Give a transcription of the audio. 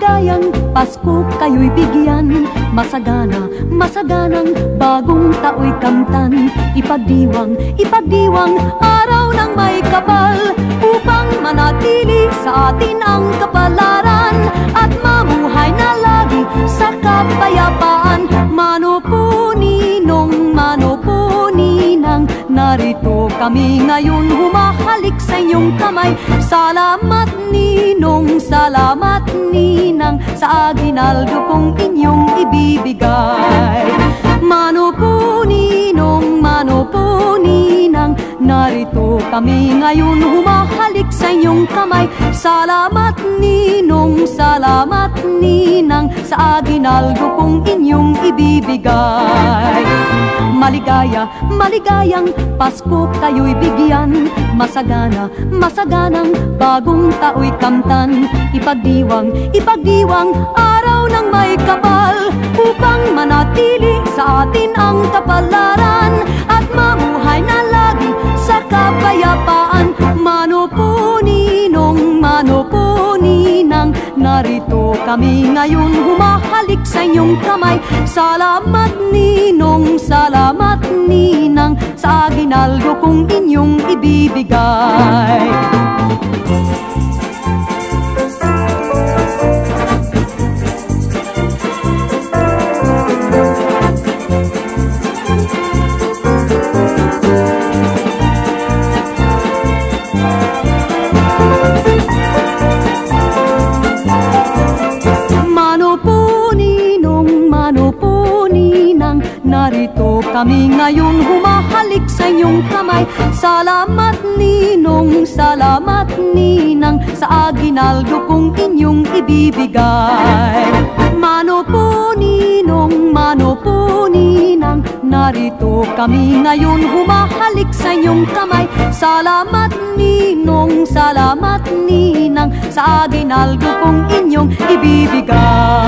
maligayang Pasko kayo'y bigyan. Masagana, masaganang bagong tao'y kamtan. Ipagdiwang, ipagdiwang araw ng may kapal, upang manatili sa atin ang kapalaran at mamuhay na lagi sa kapayapaan. Mano po ninong, mano po ninang, narito kami ngayon humahalik sa inyong kamay. Salamat ninong, salamat ninang, sa aginaldo kong inyong ibibigay. Mano po ninong, mano po ninang, narito kami ngayon humahalik sa inyong kamay. Salamat ninong, salamat ninang, sa aginaldo kong inyong ibibigay. Maligaya, maligayang Pasko kayo'y bigyan. Masagana, masaganang bagong tao'y kamtan. Ipagdiwang, ipagdiwang araw ng may kapal, upang manatili sa atin ang kapalaran at mamuhay na lagi sa kapayapaan. Mano po ninong, mano po ninang, narito kami ngayon humahalik sa inyong kamay. Salamat ninong, salamat ninang, sa aginaldo kong inyong ibibigay. Narito kami ngayon humahalik sa inyong kamay. Salamat ninong, salamat ninang, sa aginaldo kong inyong ibibigay. Mano po ninong, mano po ninang, narito kami ngayon humahalik sa inyong kamay. Salamat ninong, salamat ninang, sa aginaldo kong inyong ibibigay.